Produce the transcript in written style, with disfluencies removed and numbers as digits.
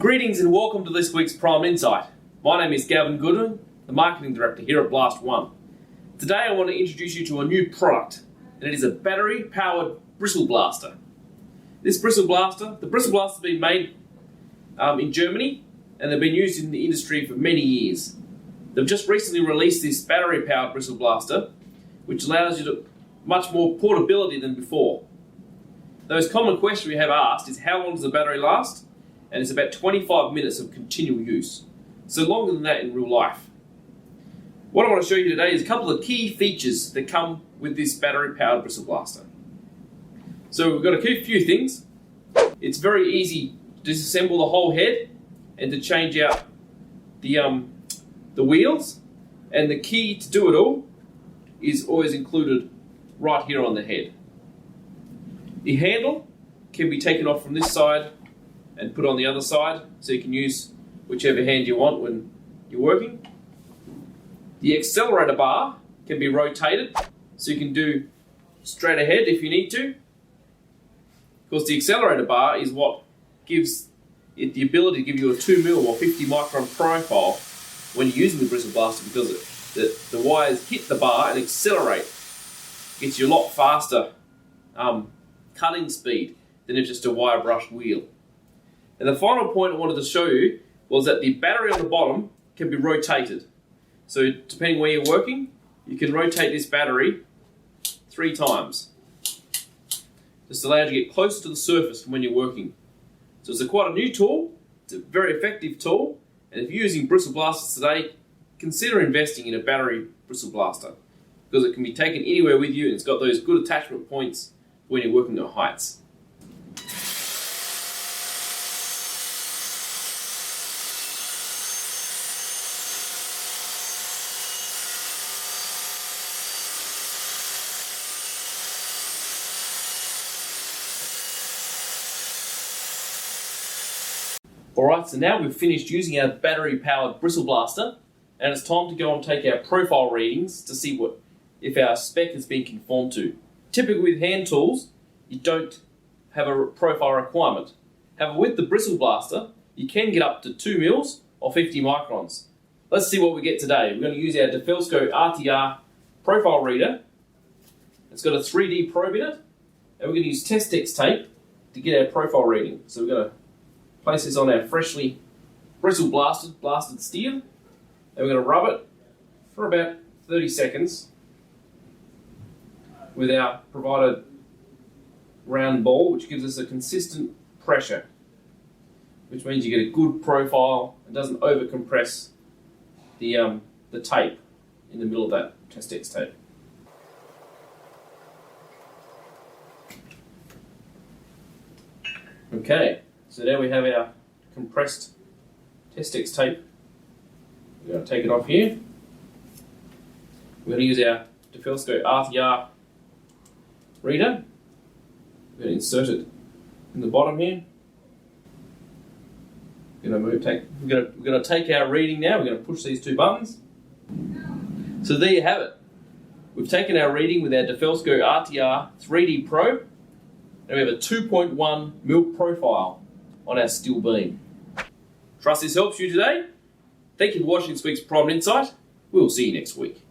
Greetings and welcome to this week's Prime Insight. My name is Gavin Goodwin, the Marketing Director here at Blast One. Today I want to introduce you to a new product, and it is a battery-powered Bristle Blaster. This Bristle Blaster, the Bristle Blaster has been made in Germany, and they've been used in the industry for many years. They've just recently released this battery-powered Bristle Blaster, which allows you to much more portability than before. The most common question we have asked is how long does the battery last? And it's about 25 minutes of continual use. So longer than that in real life. What I want to show you today is a couple of key features that come with this battery-powered Bristle Blaster. So we've got a few things. It's very easy to disassemble the whole head and to change out the wheels. And the key to do it all is always included right here on the head. The handle can be taken off from this side and put on the other side, so you can use whichever hand you want when you're working. The accelerator bar can be rotated, so you can do straight ahead if you need to. Of course, the accelerator bar is what gives it the ability to give you a 2mm or 50 micron profile when you're using the Bristle Blaster, because the wires hit the bar and accelerate. Gets you a lot faster cutting speed than if just a wire brushed wheel. And the final point I wanted to show you was that the battery on the bottom can be rotated. So depending where you're working, you can rotate this battery 3 times. This allows you to get closer to the surface from when you're working. So it's quite a new tool, it's a very effective tool, and if you're using Bristle Blasters today, consider investing in a battery Bristle Blaster, because it can be taken anywhere with you and it's got those good attachment points when you're working at heights. Alright, so now we've finished using our battery-powered Bristle Blaster, and it's time to go and take our profile readings to see if our spec has been conformed to. Typically with hand tools, you don't have a profile requirement. However, with the Bristle Blaster, you can get up to 2mm or 50 microns. Let's see what we get today. We're going to use our DeFelsko RTR profile reader. It's got a 3D probe in it, and we're going to use Testex tape to get our profile reading. So we're going to place this on our freshly bristle blasted steel, and we're going to rub it for about 30 seconds with our provided round ball, which gives us a consistent pressure, which means you get a good profile and doesn't over compress the tape in the middle of that Testex tape. Okay. So now we have our compressed Testex tape. We're going to take it off here. We're going to use our DeFelsko RTR reader. We're going to insert it in the bottom here. We're going to take our reading now. We're going to push these 2 buttons. So there you have it. We've taken our reading with our DeFelsko RTR 3D probe, and we have a 2.1mm profile on our steel beam. Trust this helps you today. Thank you for watching this week's Prime Insight. We'll see you next week.